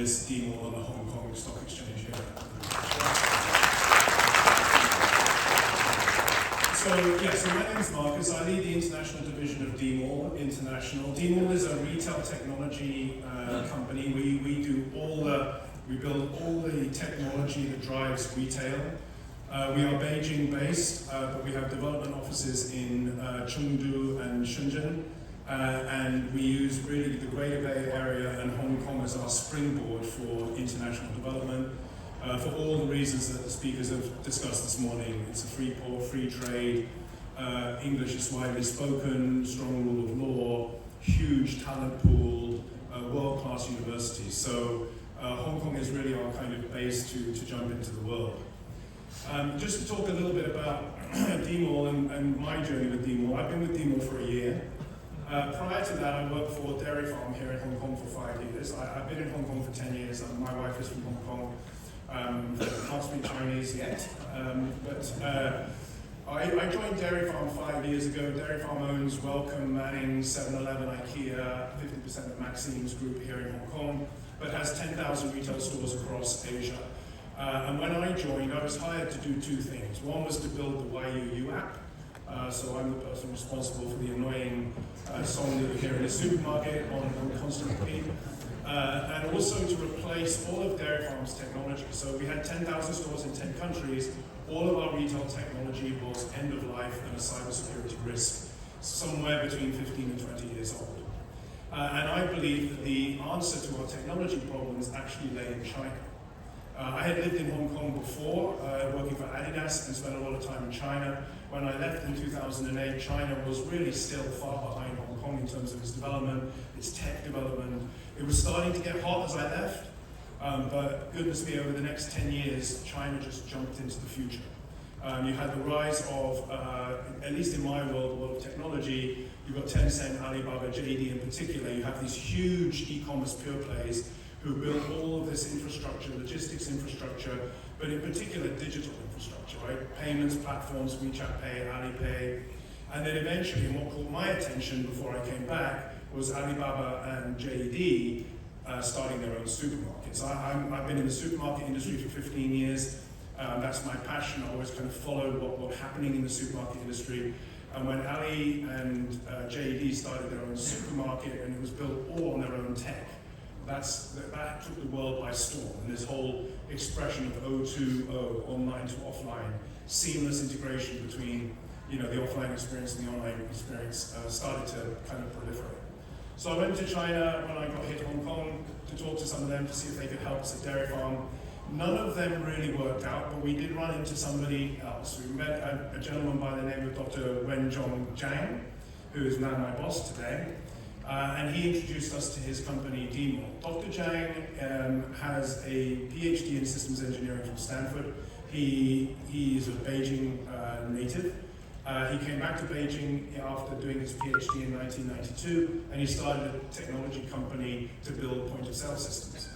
list D Mall on the Hong Kong Stock Exchange here. So my name is Marcus. I lead the international division of D Mall International. D Mall is a retail technology company. We build all the technology that drives retail. We are Beijing based, but we have development offices in Chengdu and Shenzhen. And we use really the Greater Bay Area and Hong Kong as our springboard for international development. For all the reasons that the speakers have discussed this morning. It's a free port, free trade, English is widely spoken, strong rule of law, huge talent pool, world-class universities. So Hong Kong is really our kind of base to jump into the world. Just to talk a little bit about D Mall and my journey with D Mall. I've been with D Mall for a year. Prior to that, I worked for Dairy Farm here in Hong Kong for 5 years. I've been in Hong Kong for 10 years. My wife is from Hong Kong. Can't speak Chinese yet. I joined Dairy Farm 5 years ago. Dairy Farm owns Welcome, Manning, 7-Eleven, IKEA, 50% of Maxine's group here in Hong Kong, but has 10,000 retail stores across Asia. And when I joined, I was hired to do two things. One was to build the YUU app. So I'm the person responsible for the annoying song that you hear in the supermarket on constant repeat. And also to replace all of Dairy Farm's technology. So we had 10,000 stores in 10 countries. All of our retail technology was end of life and a cybersecurity risk, somewhere between 15 and 20 years old. And I believe that the answer to our technology problems actually lay in China. I had lived in Hong Kong before, working for Adidas, and spent a lot of time in China. When I left in 2008, China was really still far behind Hong Kong in terms of its development, its tech development. It was starting to get hot as I left, but goodness me, over the next 10 years, China just jumped into the future. You had the rise of, at least in my world, the world of technology. You've got Tencent, Alibaba, JD in particular. You have these huge e-commerce pure plays who built all of this infrastructure, logistics infrastructure, but in particular digital infrastructure, right? Payments platforms, WeChat Pay, Alipay. And then eventually, and what caught my attention before I came back was Alibaba and JD starting their own supermarkets. I've been in the supermarket industry for 15 years. That's my passion. I always kind of followed what was happening in the supermarket industry. And when Ali and JD started their own supermarket, and it was built all on their own tech, that took the world by storm. And this whole expression of O2O, online to offline, seamless integration between the offline experience and the online experience started to kind of proliferate. So I went to China when I got hit Hong Kong to talk to some of them to see if they could help us at Dairy Farm. None of them really worked out, but we did run into somebody else. We met a gentleman by the name of Dr. Wenjong Zhang, who is now my boss today. And he introduced us to his company, D Mall. Dr. Zhang has a PhD in systems engineering from Stanford. He is a Beijing native. He came back to Beijing after doing his PhD in 1992, and he started a technology company to build point-of-sale systems.